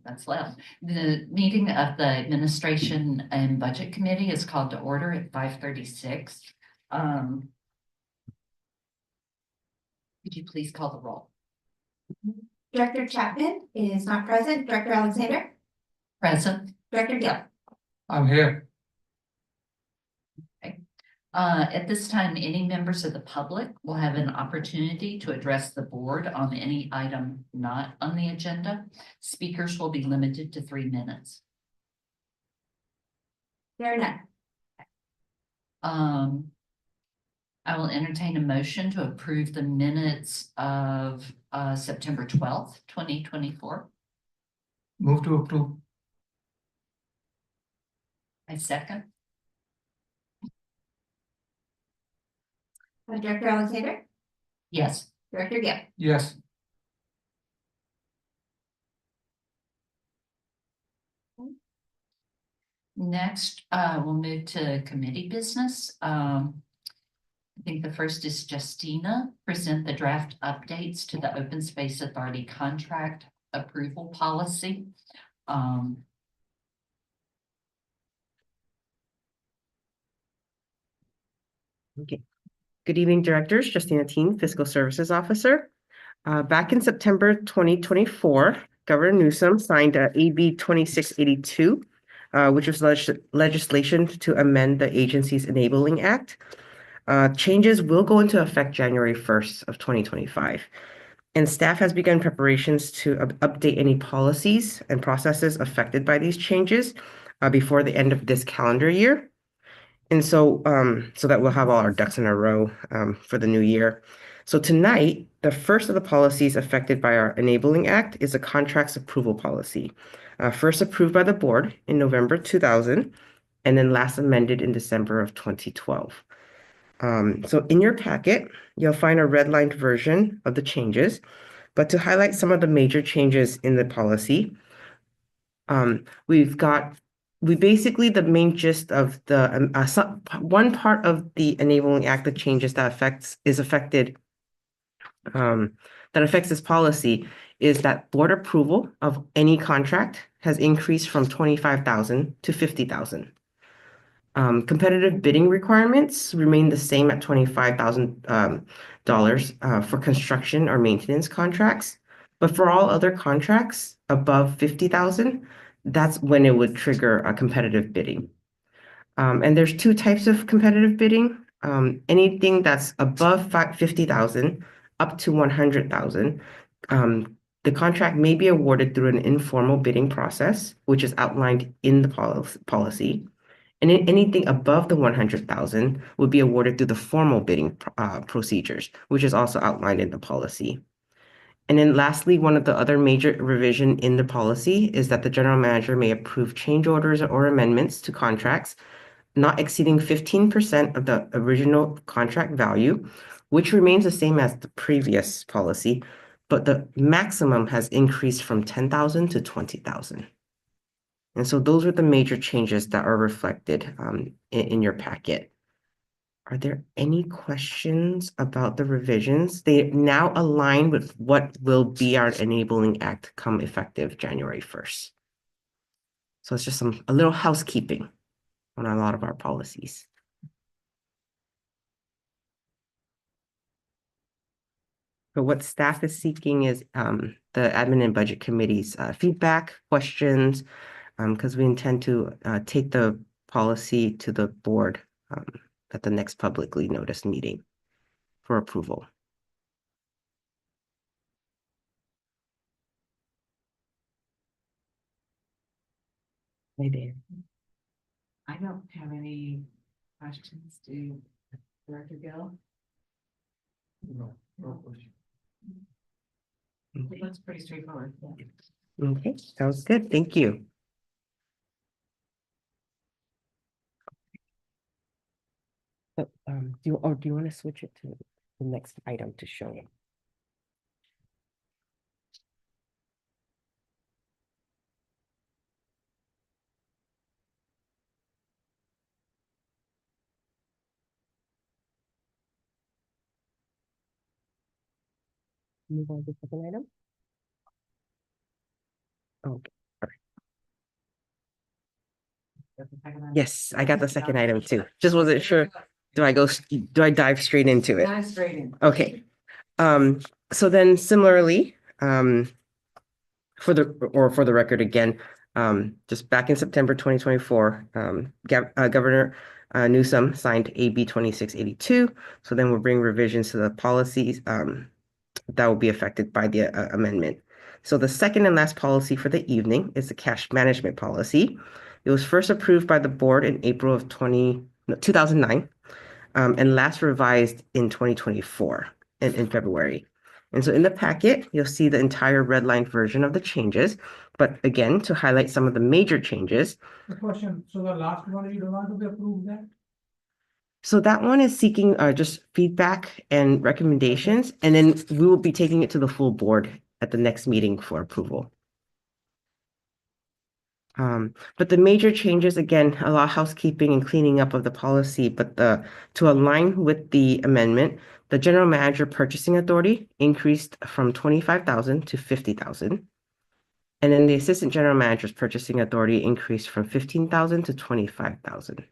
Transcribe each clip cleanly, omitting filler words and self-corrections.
That's loud. The meeting of the Administration and Budget Committee is called to order at 5:36. Could you please call the roll? Director Chapman is not present. Director Alexander, Present. Director Gill. I'm here. At this time, any members of the public will have an opportunity to address the board on any item not on the agenda. Speakers will be limited to 3 minutes. There are none. I will entertain a motion to approve the minutes of September 12th, 2024. Move to approve. I second. Director Alexander, Yes. Director Gill. Yes. Next, we'll move to committee business. I think the first is Justina, present the draft updates to the Open Space Authority contract approval policy. Okay. Good evening, directors. Justina Teen, Fiscal Services Officer. Back in September 2024, Governor Newsom signed AB 2682, which was legislation to amend the agency's Enabling Act. Changes will go into effect January 1st of 2025. And staff has begun preparations to update any policies and processes affected by these changes before the end of this calendar year. And so that we'll have all our ducks in a row for the new year. So tonight, the first of the policies affected by our Enabling Act is a contracts approval policy, first approved by the board in November 2000, and then last amended in December of 2012. So in your packet, you'll find a redlined version of the changes, but to highlight some of the major changes in the policy, basically the main gist of the one part of the Enabling Act that changes that affects this policy is that board approval of any contract has increased from 25,000 to 50,000. Competitive bidding requirements remain the same at $25,000 for construction or maintenance contracts, but for all other contracts above 50,000, that's when it would trigger a competitive bidding. And there's two types of competitive bidding. Anything that's above 50,000 up to 100,000. The contract may be awarded through an informal bidding process, which is outlined in the policy. And anything above the 100,000 would be awarded through the formal bidding procedures, which is also outlined in the policy. And then lastly, one of the other major revision in the policy is that the general manager may approve change orders or amendments to contracts not exceeding 15% of the original contract value, which remains the same as the previous policy, but the maximum has increased from 10,000 to 20,000. And so those are the major changes that are reflected in your packet. Are there any questions about the revisions? They now align with what will be our Enabling Act come effective January 1st. So it's just a little housekeeping on a lot of our policies. So what staff is seeking is the Admin and Budget Committee's feedback, questions, because we intend to take the policy to the board at the next publicly noticed meeting for approval. Hey there. I don't have any questions. Do Director Gill? No question. Okay. That's pretty straightforward. Okay, sounds good. Thank you. But, do you want to switch it to the next item to show you? Move on to the second item. Okay, yes, I got the second item too. Just wasn't sure. Do I dive straight into it? Dive straight in. Okay. So then similarly, for the record again, just back in September 2024, Governor Newsom signed AB 2682. So then we'll bring revisions to the policies that will be affected by the amendment. So the second and last policy for the evening is the cash management policy. It was first approved by the board in April of 2009 and last revised in 2024 in February. And so in the packet, you'll see the entire red line version of the changes. But again, to highlight some of the major changes. The question, so the last one, you don't want to be approved that? So that one is seeking just feedback and recommendations, and then we will be taking it to the full board at the next meeting for approval. But the major changes, again, a lot of housekeeping and cleaning up of the policy, but to align with the amendment, the general manager purchasing authority increased from 25,000 to 50,000. And then the assistant general manager's purchasing authority increased from 15,000 to 25,000.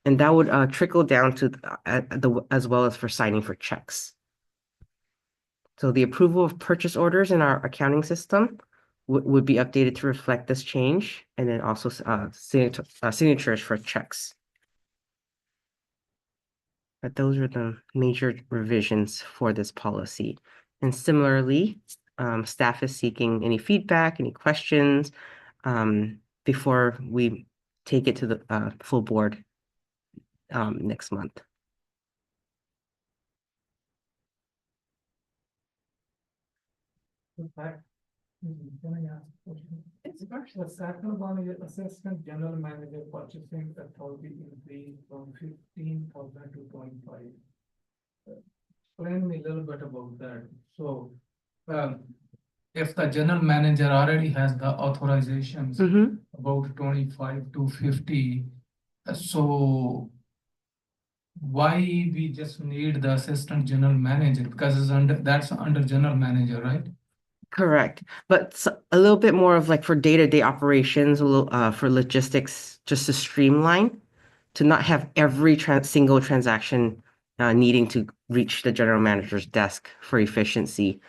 And that would trickle down to as well as for signing for checks. So the approval of purchase orders in our accounting system would be updated to reflect this change, and then also signatures for checks. But those are the major revisions for this policy. And similarly, staff is seeking any feedback, any questions before we take it to the full board next month. Can I ask a question? The second one is assistant general manager purchasing authority increased from 15,000 to 25. Explain me a little bit about that. So, if the general manager already has the authorizations about 25 to 50, so why we just need the assistant general manager? Because that's under general manager, right? Correct, but a little bit more of like for day-to-day operations, a little for logistics, just to streamline, to not have every single transaction needing to reach the general manager's desk for efficiency.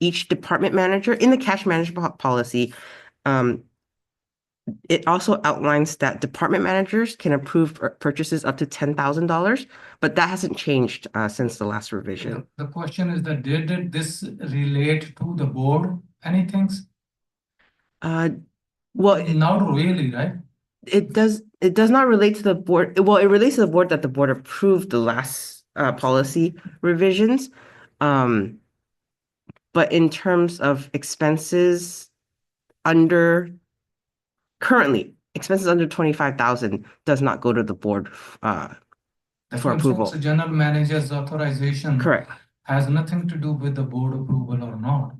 Each department manager in the cash management policy, it also outlines that department managers can approve purchases up to $10,000, but that hasn't changed since the last revision. The question is that did this relate to the board, anything? Well, Not really, right? it does not relate to the board. Well, it relates to the board that the board approved the last policy revisions. But in terms of expenses currently, expenses under 25,000 does not go to the board for approval. The general manager's authorization Correct. has nothing to do with the board approval or not.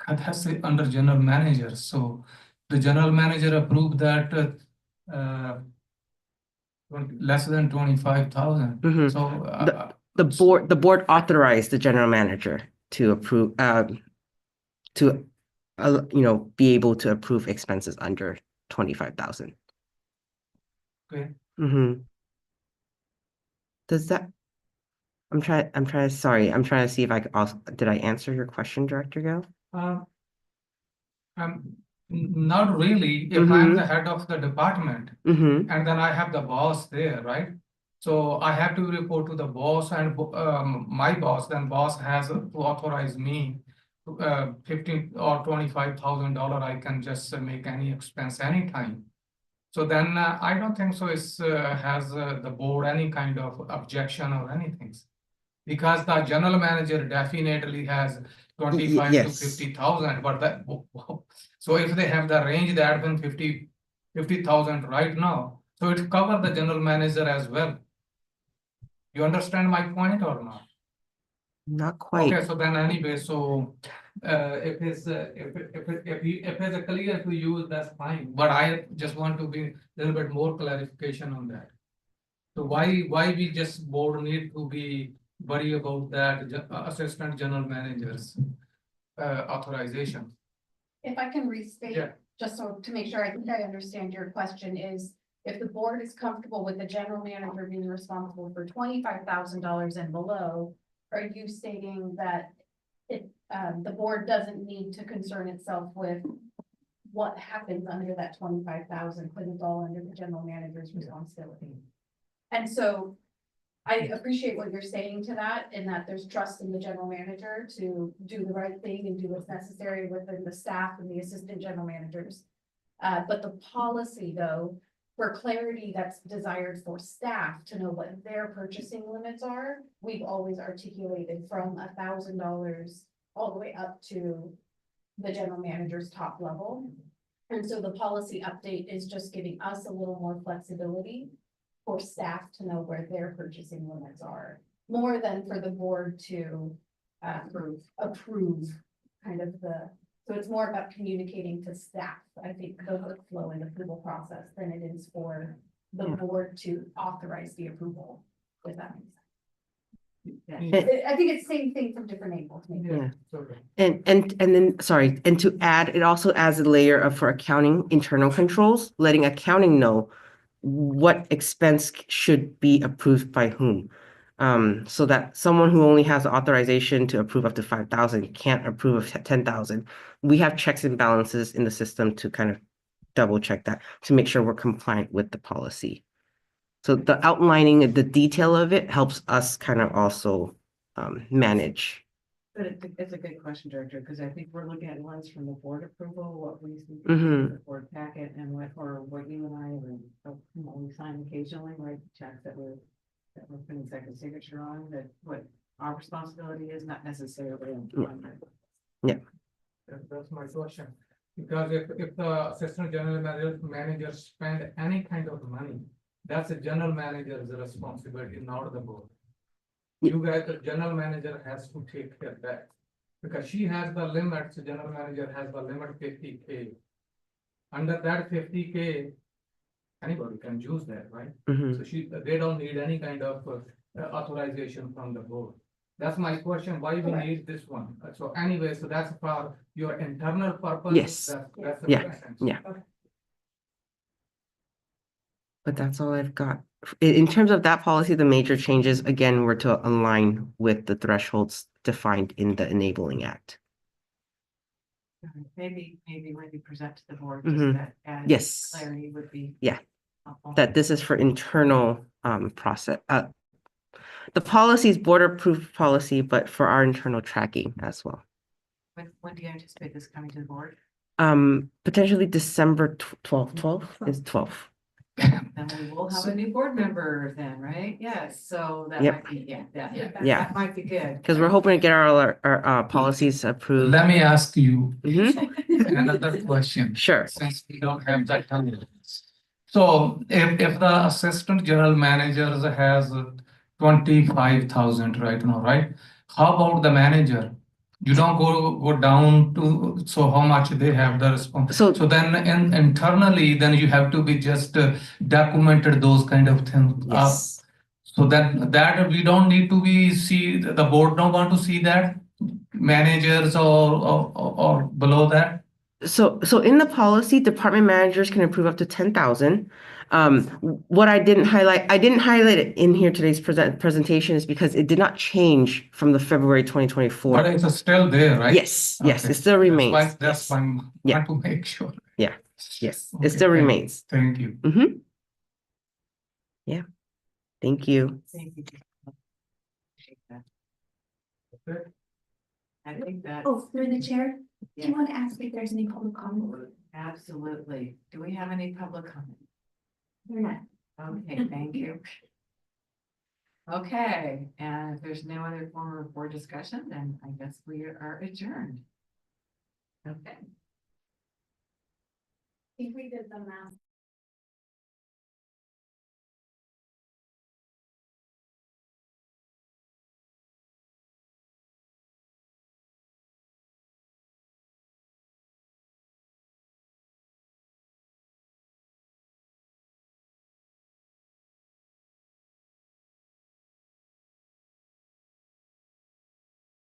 That's under general manager. So the general manager approved that less than 25,000. So the board authorized the general manager to approve be able to approve expenses under 25,000. Okay. Does that? I'm trying to see if I could also, did I answer your question, Director Gale? Not really. If I'm the head of the department and then I have the boss there, right? So I have to report to the boss and my boss, then boss has to authorize me $15,000 or $25,000. I can just make any expense anytime. So then I don't think so. It's has the board any kind of objection or anything, because the general manager definitely has 25 to 50,000. But that so if they have the range, the admin 50,000 right now, so it covers the general manager as well. You understand my point or not? Not quite. Okay, so then anyway, so if it's clear to use, that's fine. But I just want to be a little bit more clarification on that. So why we just board need to be worry about that assistant general manager's authorization. If I can restate, Yeah. just so to make sure I think I understand your question is, if the board is comfortable with the general manager being responsible for $25,000 and below, are you stating that the board doesn't need to concern itself with what happens under that 25,000, because it's all under the general manager's responsibility? And so I appreciate what you're saying to that, and that there's trust in the general manager to do the right thing and do what's necessary within the staff and the assistant general managers. But the policy, though, for clarity that's desired for staff to know what their purchasing limits are, we've always articulated from $1,000 all the way up to the general manager's top level. And so the policy update is just giving us a little more flexibility for staff to know where their purchasing limits are, more than for the board to approve kind of so it's more about communicating to staff, I think, the workflow and approval process than it is for the board to authorize the approval, if that makes sense. I think it's the same thing from different angles, maybe. Yeah. Okay. And then, sorry, and to add, it also adds a layer of for accounting internal controls, letting accounting know what expense should be approved by whom. So that someone who only has authorization to approve up to 5,000 can't approve of 10,000. We have checks and balances in the system to kind of double check that to make sure we're compliant with the policy. So the outlining, the detail of it helps us kind of also manage. But it's a good question, Director, because I think we're looking at ones from the board approval, what we see Mhm. in the board packet, and what you and I we sign occasionally, right? Checks that we're putting second signature on, that what our responsibility is, not necessarily on That's my question. Because if the assistant general manager spend any kind of money, that's a general manager's responsibility, not the board. You guys, the general manager has to take care of that. Because she has the limit, the general manager has the limit 50K. Under that 50K, anybody can use that, right? Mhm. So they don't need any kind of authorization from the board. That's my question, why we Correct. need this one? So anyway, so that's for your internal purpose. Yes. That's the Yeah. question. Yeah. But that's all I've got. In terms of that policy, the major changes, again, were to align with the thresholds defined in the Enabling Act. Maybe when you present to the board, Mhm. just that added Yes. clarity would be. Yeah. helpful. That this is for internal process. The policy is board-approved policy, but for our internal tracking as well. When do you anticipate this coming to the board? Potentially December 12th is 12th. Then we will have a new board member then, right? Yes, so that Yep. might be, Yeah. that might be good. Because we're hoping to get our policies approved. Let me ask you Mhm. another question. Sure. Since we don't have that time. So if the assistant general manager has 25,000 right now, right? How about the manager? You don't go down to, so how much they have the response. So- So then internally, then you have to be just documented those kind of things. Yes. So that we don't need to the board don't want to see that managers or below that. So in the policy, department managers can approve up to 10,000. What I didn't highlight it in here today's presentation is because it did not change from the February 2024. But it's still there, right? Yes, yes, Okay. it still remains. That's why I Yeah. want to make sure. Yes, it Okay, still remains. Thank you. Mm-hmm. Yeah, thank you. Thank you. Appreciate that. Okay. I think that, Oh, through the chair, do Yeah. you want to ask if there's any public comment? absolutely. Do we have any public comment? Or not? Okay, thank you. Okay, and if there's no other form of board discussion, then I guess we are adjourned. Okay. I think we did the math.